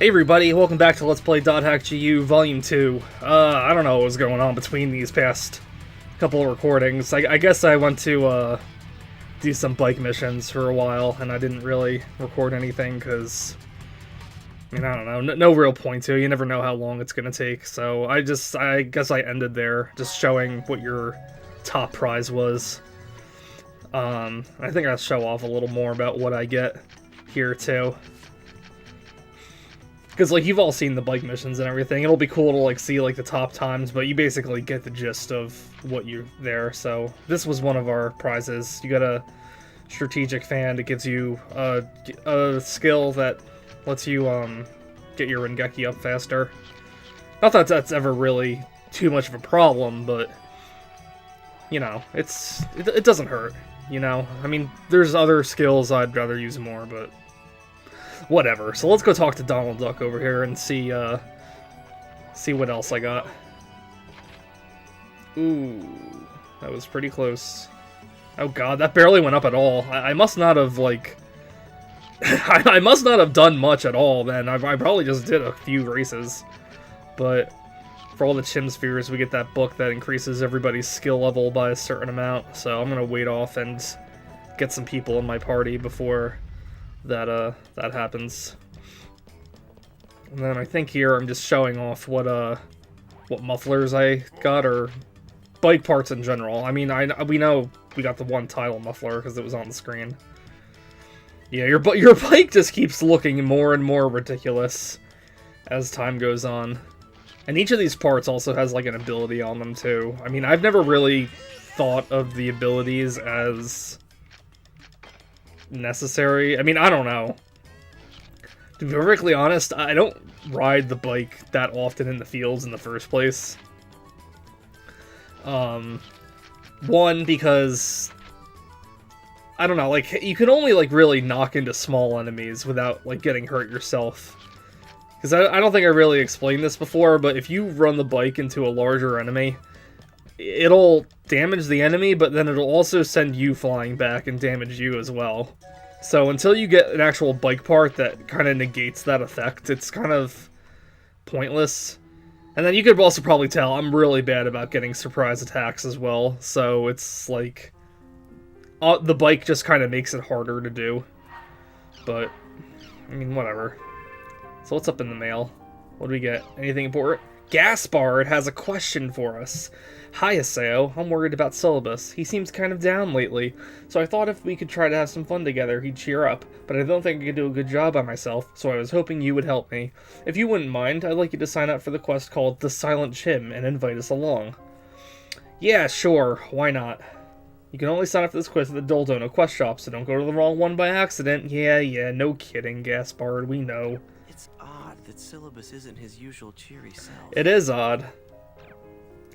Hey everybody, welcome back to Let's Play .hack GU Volume 2. I don't know what was going on between these past couple of recordings. I guess I went to, do some bike missions for a while, and I didn't really record anything, because, I mean, I don't know, no real point to it. You never know how long it's gonna take, so I guess I ended there, just showing what your top prize was. I think I'll show off a little more about what I get here, too. Because, like, you've all seen the bike missions and everything. It'll be cool to, like, see, like, the top times, but you basically get the gist of what you're there. So, this was one of our prizes. You got a strategic fan that gives you a skill that lets you, get your Rengeki up faster. Not that that's ever really too much of a problem, but, you know, it doesn't hurt, you know? I mean, there's other skills I'd rather use more, but whatever. So let's go talk to Donald Duck over here and see what else I got. Ooh, that was pretty close. Oh god, that barely went up at all. I must not have, like... I must not have done much at all, then. I probably just did a few races. But for all the Chim Spheres, we get that book that increases everybody's skill level by a certain amount. So I'm gonna wait off and get some people in my party before that happens. And then I think here I'm just showing off what mufflers I got, or bike parts in general. I mean, we know we got the one title muffler because it was on the screen. Yeah, your bike just keeps looking more and more ridiculous as time goes on. And each of these parts also has like an ability on them too. I mean, I've never really thought of the abilities as necessary. I mean, I don't know. To be perfectly honest, I don't ride the bike that often in the fields in the first place. One, because I don't know, like, you can only, like, really knock into small enemies without, like, getting hurt yourself. Because I don't think I really explained this before, but if you run the bike into a larger enemy, it'll damage the enemy, but then it'll also send you flying back and damage you as well. So until you get an actual bike part that kind of negates that effect, it's kind of pointless. And then you could also probably tell I'm really bad about getting surprise attacks as well, so it's like the bike just kind of makes it harder to do. But, I mean, whatever. So what's up in the mail? What do we get? Anything important? Gaspard has a question for us. Hi, Aseo. I'm worried about Silabus. He seems kind of down lately, so I thought if we could try to have some fun together, he'd cheer up, but I don't think I could do a good job by myself, so I was hoping you would help me. If you wouldn't mind, I'd like you to sign up for the quest called The Silent Chim and invite us along. Yeah, sure. Why not? You can only sign up for this quest at the Doldona quest shop, so don't go to the wrong one by accident. Yeah, no kidding, Gaspard, we know. It's odd that Silabus isn't his usual cheery self. It is odd.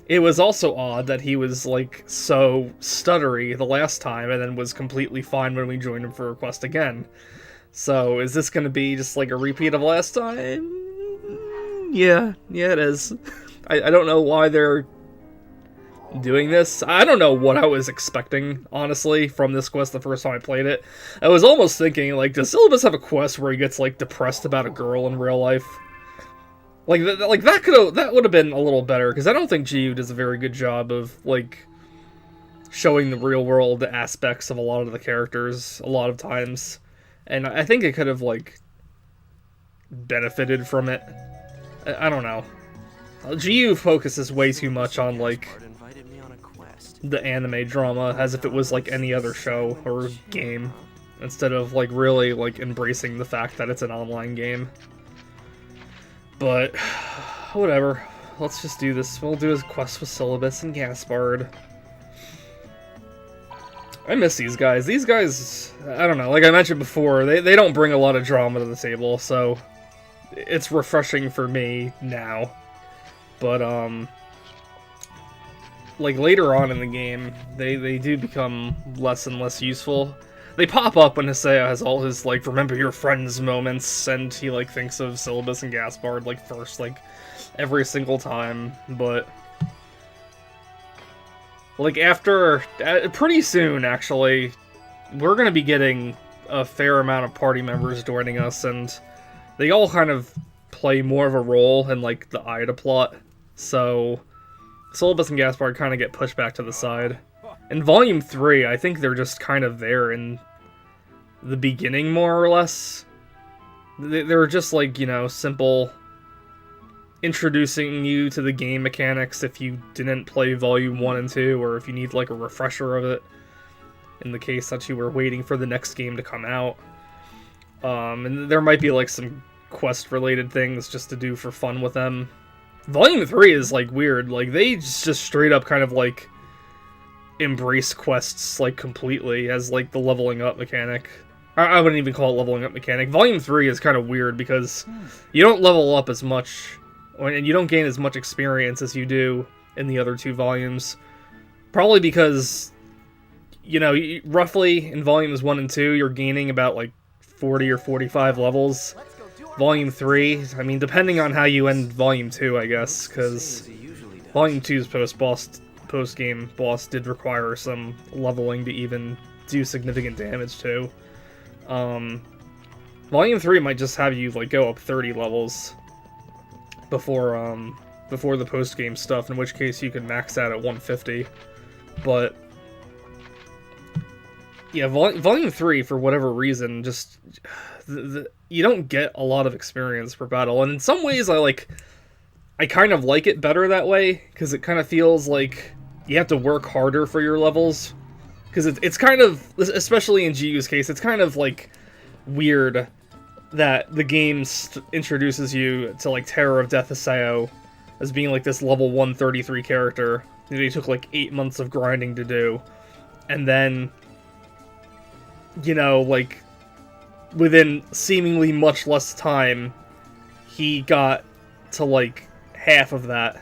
It was also odd that he was, like, so stuttery the last time, and then was completely fine when we joined him for a quest again. So, is this gonna be just, like, a repeat of last time? Yeah, it is. I don't know why they're doing this. I don't know what I was expecting, honestly, from this quest the first time I played it. I was almost thinking, like, does Silabus have a quest where he gets, like, depressed about a girl in real life? Like that would have been a little better, because I don't think GU does a very good job of, like, showing the real-world aspects of a lot of the characters a lot of times. And I think it could have, like, benefited from it. I don't know. GU focuses way too much on, like, the anime drama as if it was, like, any other show or game, instead of, like, really, like, embracing the fact that it's an online game. But, whatever. Let's just do this. We'll do his quest with Silabus and Gaspard. I miss these guys. These guys, I don't know, like I mentioned before, they don't bring a lot of drama to the table, so it's refreshing for me now. But, like, later on in the game, they do become less and less useful. They pop up when Aseo has all his, like, remember your friends moments, and he, like, thinks of Silabus and Gaspard, like, first, like, every single time, but like, after, pretty soon, actually, we're gonna be getting a fair amount of party members joining us, and they all kind of play more of a role in, like, the Ida plot. So Silabus and Gaspard kind of get pushed back to the side. In Volume 3, I think they're just kind of there in the beginning, more or less. They're just, like, you know, simple introducing you to the game mechanics if you didn't play Volume 1 and 2, or if you need, like, a refresher of it, in the case that you were waiting for the next game to come out. And there might be, like, some quest-related things just to do for fun with them. Volume 3 is, like, weird. Like, they just straight up kind of, like, embrace quests, like, completely as, like, the leveling up mechanic. I wouldn't even call it leveling up mechanic. Volume 3 is kind of weird because you don't level up as much, and you don't gain as much experience as you do in the other 2 volumes. Probably because, you know, roughly in Volumes 1 and 2, you're gaining about, like, 40 or 45 levels. Volume 3, I mean, depending on how you end Volume 2, I guess, because Volume 2's post-game boss did require some leveling to even do significant damage to. Volume 3 might just have you, like, go up 30 levels before the post-game stuff, in which case you can max out at 150. But yeah, Volume 3, for whatever reason, just you don't get a lot of experience per battle, and in some ways I kind of like it better that way, because it kind of feels like you have to work harder for your levels, because it's kind of, especially in GU's case, it's kind of like weird that the game introduces you to, like, Terror of Death Aseo as being, like, this level 133 character that he took, like, 8 months of grinding to do, and then, you know, like, within seemingly much less time, he got to, like, half of that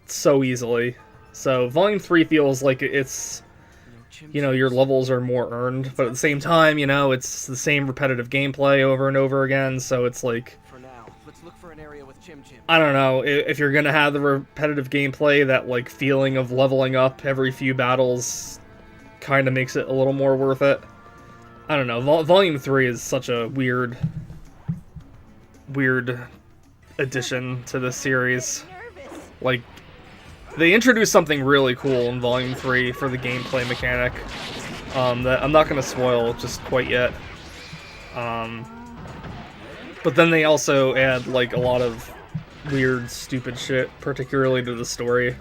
so easily. So Volume 3 feels like it's, you know, your levels are more earned, but at the same time, you know, it's the same repetitive gameplay over and over again, so it's like, For now, let's look for an area with Chim Chim. I don't know, if you're gonna have the repetitive gameplay, that, like, feeling of leveling up every few battles kind of makes it a little more worth it. I don't know, Volume 3 is such a weird addition to this series. Like, they introduced something really cool in Volume 3 for the gameplay mechanic that I'm not going to spoil just quite yet. But then they also add, like, a lot of weird, stupid shit, particularly to the story.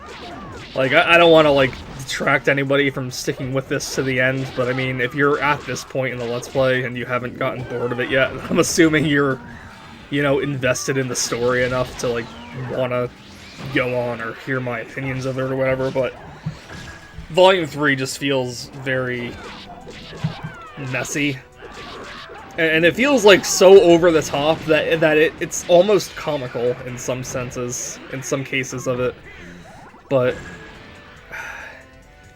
Like, I don't want to, like, detract anybody from sticking with this to the end, but I mean, if you're at this point in the Let's Play and you haven't gotten bored of it yet, I'm assuming you're, you know, invested in the story enough to, like, want to go on or hear my opinions of it or whatever, but Volume 3 just feels very messy. And it feels, like, so over the top that it's almost comical in some senses, in some cases of it. But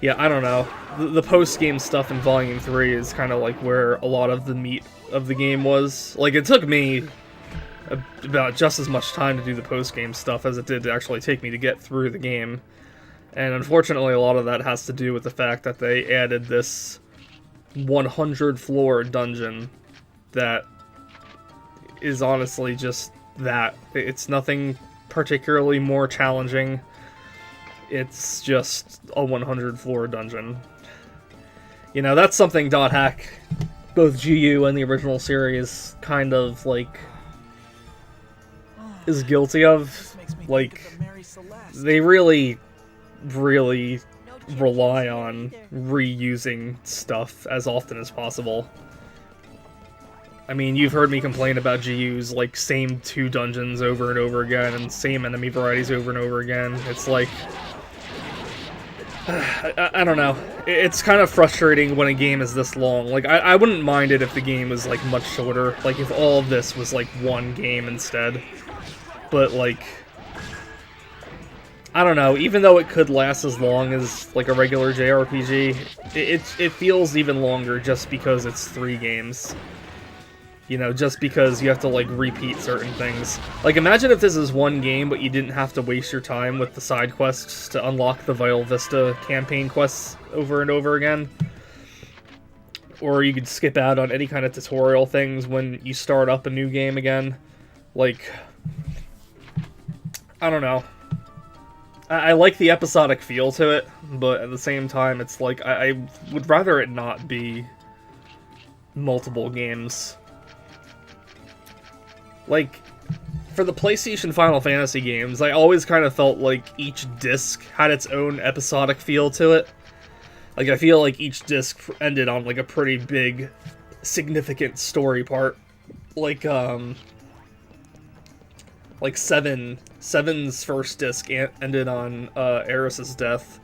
yeah, I don't know. The post-game stuff in Volume 3 is kind of like where a lot of the meat of the game was. Like, it took me about just as much time to do the post-game stuff as it did to actually take me to get through the game. And unfortunately, a lot of that has to do with the fact that they added this 100-floor dungeon that is honestly just that. It's nothing particularly more challenging. It's just a 100-floor dungeon. You know, that's something .hack, both GU and the original series, kind of, like, is guilty of. Like, they really rely on reusing stuff as often as possible. I mean, you've heard me complain about GU's, like, same 2 dungeons over and over again, and same enemy varieties over and over again. It's like, I don't know. It's kind of frustrating when a game is this long. Like, I wouldn't mind it if the game was, like, much shorter. Like, if all of this was, like, one game instead. But, like, I don't know. Even though it could last as long as, like, a regular JRPG, it feels even longer just because it's 3 games. You know, just because you have to, like, repeat certain things. Like, imagine if this is one game, but you didn't have to waste your time with the side quests to unlock the Vital Vista campaign quests over and over again. Or you could skip out on any kind of tutorial things when you start up a new game again. Like, I don't know. I like the episodic feel to it, but at the same time, it's like, I would rather it not be multiple games. Like, for the PlayStation Final Fantasy games, I always kind of felt like each disc had its own episodic feel to it. Like, I feel like each disc ended on, like, a pretty big, significant story part. Like, Seven's first disc ended on Eris's death,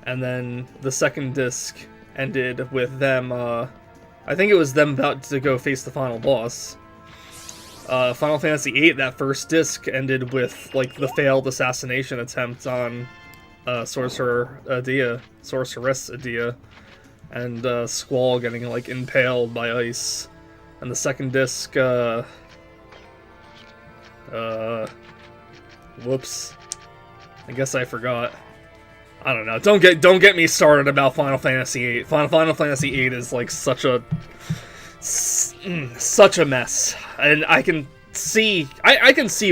and then the second disc ended with them, I think it was them about to go face the final boss. Final Fantasy VIII, that first disc ended with, like, the failed assassination attempt on Sorceress Adia, and Squall getting, like, impaled by ice. And the second disc, whoops. I guess I forgot. I don't know. Don't get me started about Final Fantasy VIII. Final Fantasy VIII is like such a mess, and I can see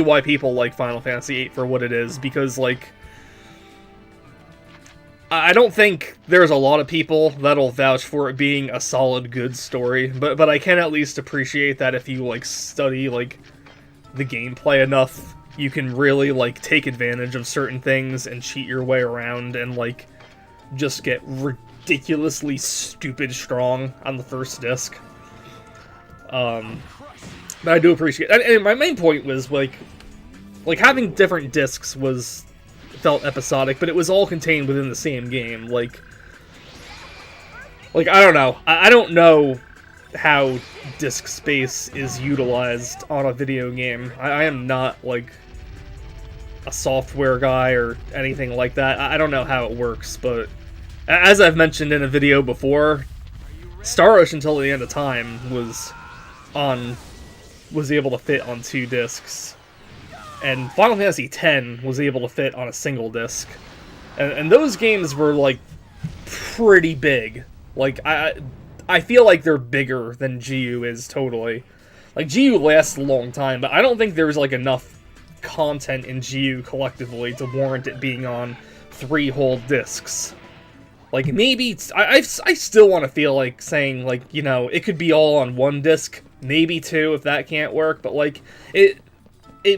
why people like Final Fantasy VIII for what it is, because like I don't think there's a lot of people that'll vouch for it being a solid, good story, but I can at least appreciate that if you like study like the gameplay enough, you can really like take advantage of certain things and cheat your way around and like just get ridiculously stupid strong on the first disc. But I do appreciate, and my main point was like having different discs felt episodic, but it was all contained within the same game. Like I don't know. I don't know how disk space is utilized on a video game. I am not like a software guy or anything like that. I don't know how it works, but as I've mentioned in a video before, Star Ocean Until the End of Time was able to fit on 2 discs, and Final Fantasy X was able to fit on a single disc, and those games were like pretty big. Like I feel like they're bigger than GU is totally. Like GU lasts a long time, but I don't think there's like enough content in GU collectively to warrant it being on 3 whole discs. Like maybe I still want to feel like saying like, you know, it could be all on 1 disc, maybe 2 if that can't work, but like it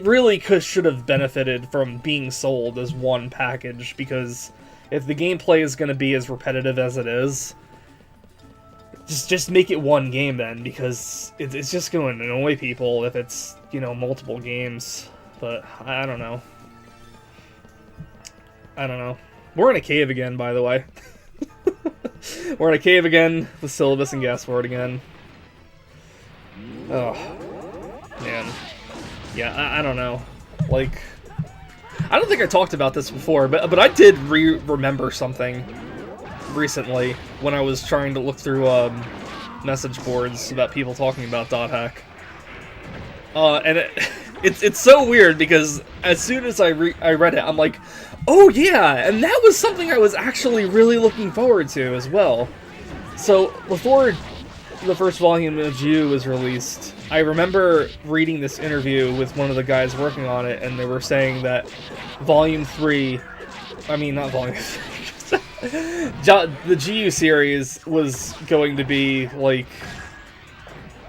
really should have benefited from being sold as 1 package, because if the gameplay is going to be as repetitive as it is, just make it 1 game then, because it's just going to annoy people if it's, you know, multiple games. But I don't know. We're in a cave again, by the way. We're in a cave again with Silabus and Gaspard again. Oh, man. Yeah, I don't know. Like, I don't think I talked about this before, but I did remember something recently when I was trying to look through message boards about people talking about dot hack. And it's so weird, because as soon as I read it, I'm like, oh yeah, and that was something I was actually really looking forward to as well. So before the first volume of GU was released, I remember reading this interview with one of the guys working on it, and they were saying that Volume 3, I mean, not Volume 3, the GU series was going to be, like,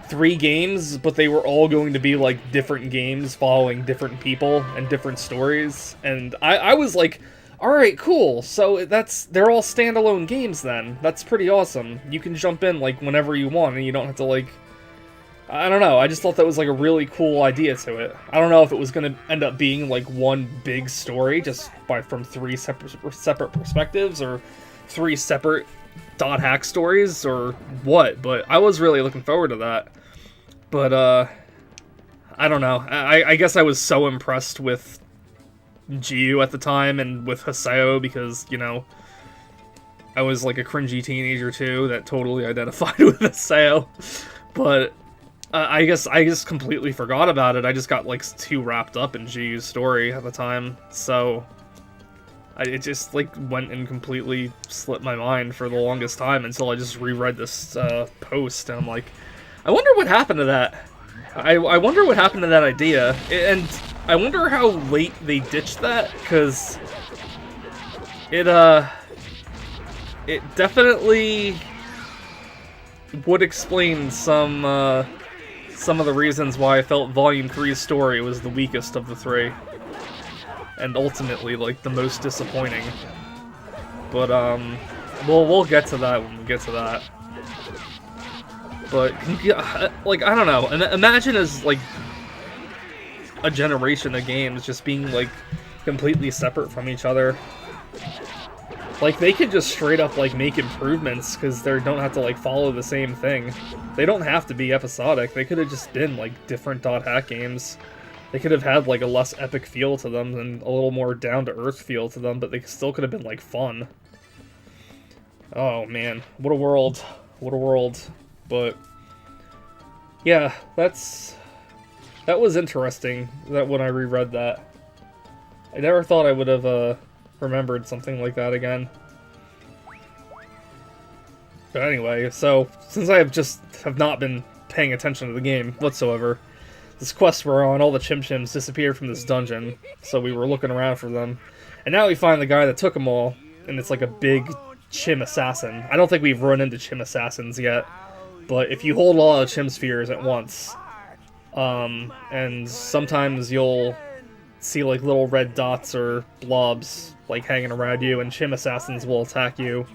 3 games, but they were all going to be, like, different games following different people and different stories, and I was like, alright, cool, so they're all standalone games then. That's pretty awesome. You can jump in, like, whenever you want, and you don't have to, like, I don't know, I just thought that was, like, a really cool idea to it. I don't know if it was gonna end up being, like, 1 big story, just from 3 separate perspectives, or 3 separate dot hack stories, or what, but I was really looking forward to that. But, I don't know, I guess I was so impressed with GU at the time, and with Haseo, because, you know, I was, like, a cringy teenager, too, that totally identified with Haseo, but I guess I just completely forgot about it. I just got, like, too wrapped up in GU's story at the time, so it just, like, went and completely slipped my mind for the longest time until I just reread this post, and I'm like, I wonder what happened to that. I wonder what happened to that idea, and I wonder how late they ditched that, because it definitely would explain some of the reasons why I felt Volume 3's story was the weakest of the three. And ultimately, like, the most disappointing. But, we'll get to that when we get to that. But, like, I don't know. Imagine as, like, a generation of games just being, like, completely separate from each other. Like, they could just straight up, like, make improvements, because they don't have to, like, follow the same thing. They don't have to be episodic. They could have just been, like, different dot hack games. They could have had, like, a less epic feel to them and a little more down-to-earth feel to them, but they still could have been, like, fun. Oh, man. What a world. What a world. But, yeah, that was interesting, that when I reread that. I never thought I would have, remembered something like that again. But anyway, so, since I have not been paying attention to the game whatsoever, this quest we're on, all the Chim Chims disappeared from this dungeon, so we were looking around for them. And now we find the guy that took them all, and it's like a big Chim assassin. I don't think we've run into Chim assassins yet, but if you hold all the Chim spheres at once, and sometimes you'll see like little red dots or blobs like hanging around you, and Chim assassins will attack you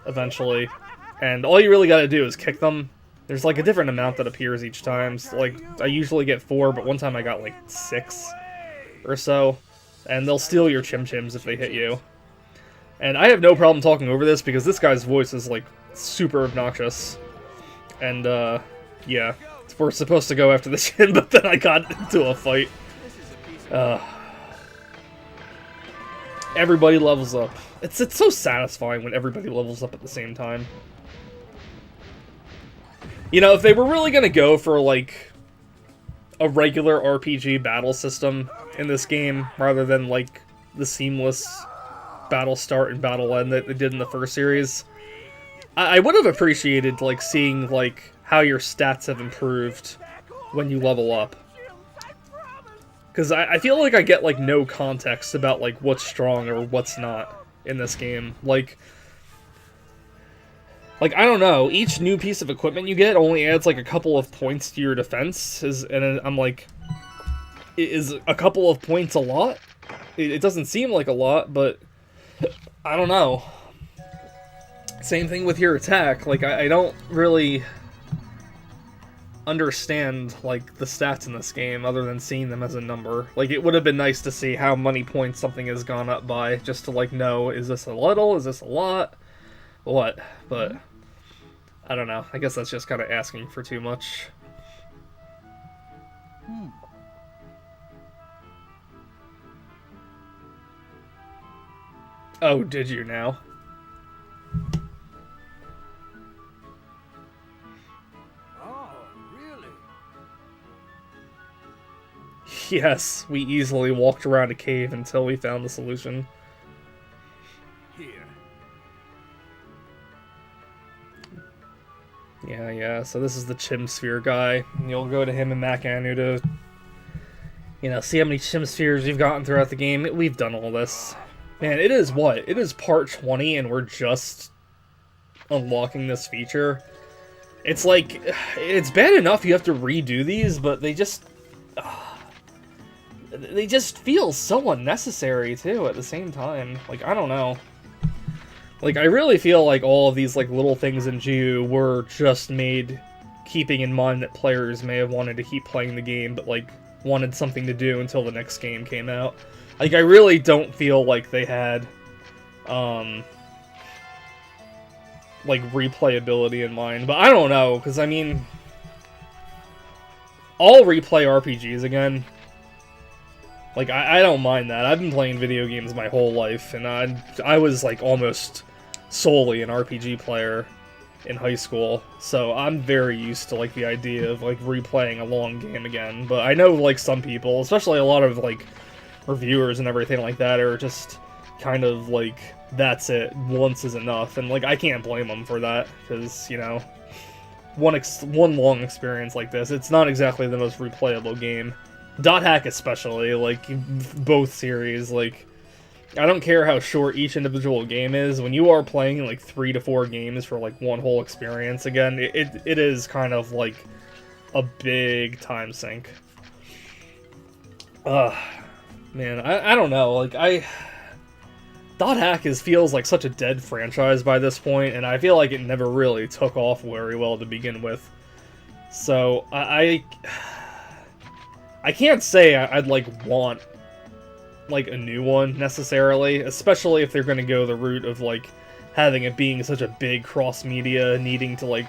eventually, and all you really gotta do is kick them. There's like a different amount that appears each time, so, like, I usually get 4, but one time I got like 6 or so, and they'll steal your Chim Chims if they hit you. And I have no problem talking over this because this guy's voice is like super obnoxious, and yeah, we're supposed to go after the Chim, but then I got into a fight. Everybody levels up. It's so satisfying when everybody levels up at the same time. You know, if they were really gonna go for, like, a regular RPG battle system in this game, rather than, like, the seamless battle start and battle end that they did in the first series, I would have appreciated, like, seeing, like, how your stats have improved when you level up. Because I feel like I get, like, no context about, like, what's strong or what's not in this game. Like, I don't know, each new piece of equipment you get only adds, like, a couple of points to your defense, and I'm like, is a couple of points a lot? It doesn't seem like a lot, but I don't know. Same thing with your attack, like, I don't really understand, like, the stats in this game, other than seeing them as a number. Like, it would have been nice to see how many points something has gone up by, just to, like, know, is this a little, is this a lot, what, but I don't know, I guess that's just kind of asking for too much. Oh, did you now? Yes, we easily walked around a cave until we found the solution. Here. Yeah, so this is the Chim Sphere guy. And you'll go to him and Mac Anu to, you know, see how many Chim Spheres we've gotten throughout the game. We've done all this. Man, it is what? It is part 20 and we're just unlocking this feature. It's like, it's bad enough you have to redo these, but they just feel so unnecessary, too, at the same time. Like, I don't know. Like, I really feel like all of these, like, little things in GU were just made keeping in mind that players may have wanted to keep playing the game, but, like, wanted something to do until the next game came out. Like, I really don't feel like they had, like, replayability in mind. But I don't know, because, I mean, I'll replay RPGs again. Like, I don't mind that. I've been playing video games my whole life, and I was, like, almost solely an RPG player in high school, so I'm very used to, like, the idea of, like, replaying a long game again. But I know, like, some people, especially a lot of, like, reviewers and everything like that, are just kind of, like, that's it, once is enough, and, like, I can't blame them for that, because, you know, one long experience like this, it's not exactly the most replayable game. Dot Hack especially, like, both series, like, I don't care how short each individual game is, when you are playing, like, 3 to 4 games for, like, one whole experience again, it is kind of, like, a big time sink. Man, I don't know, like, Dot Hack feels like such a dead franchise by this point, and I feel like it never really took off very well to begin with. So, I can't say I'd, like, want, like, a new one, necessarily, especially if they're gonna go the route of, like, having it being such a big cross-media, needing to, like,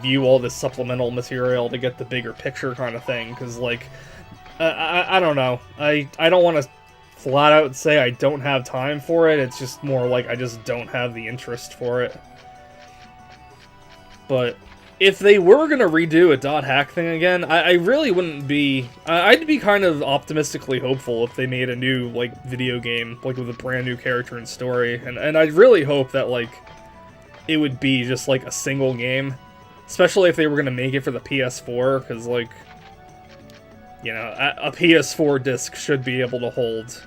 view all this supplemental material to get the bigger picture kind of thing, because, like, I don't know. I don't want to flat out say I don't have time for it, it's just more like I just don't have the interest for it. But if they were going to redo a Dot Hack thing again, I really wouldn't be... I'd be kind of optimistically hopeful if they made a new, like, video game, like, with a brand new character and story. And I'd really hope that, like, it would be just, like, a single game. Especially if they were going to make it for the PS4, because, like, you know, a PS4 disc should be able to hold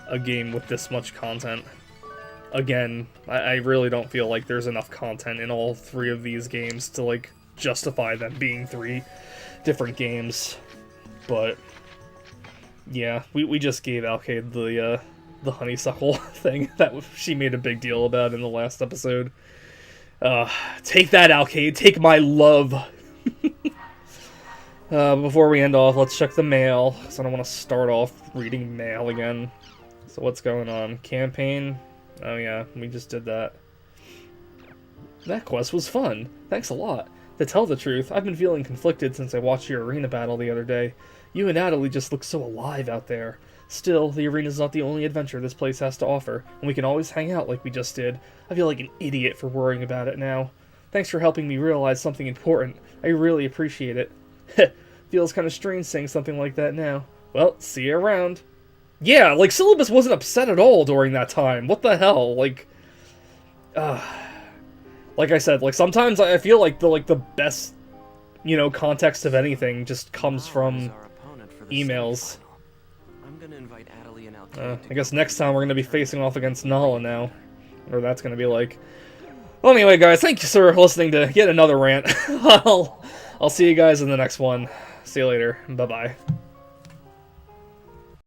a game with this much content. Again, I really don't feel like there's enough content in all 3 of these games to, like, justify them being 3 different games. But, yeah, we just gave Alcade the honeysuckle thing that she made a big deal about in the last episode. Take that, Alcade, take my love! Before we end off, let's check the mail, because I don't want to start off reading mail again. So what's going on? Campaign? Oh yeah, we just did that. That quest was fun. Thanks a lot. To tell the truth, I've been feeling conflicted since I watched your arena battle the other day. You and Natalie just look so alive out there. Still, the arena's not the only adventure this place has to offer, and we can always hang out like we just did. I feel like an idiot for worrying about it now. Thanks for helping me realize something important. I really appreciate it. Feels kind of strange saying something like that now. Well, see you around. Yeah, like, Silabus wasn't upset at all during that time. What the hell? Like I said, like, sometimes I feel like the best, you know, context of anything just comes from emails. I'm gonna invite Natalie and I guess next time we're gonna be facing off against Nala now. Or that's gonna be like. Well, anyway, guys, thank you for listening to yet another rant. I'll see you guys in the next one. See you later. Bye-bye.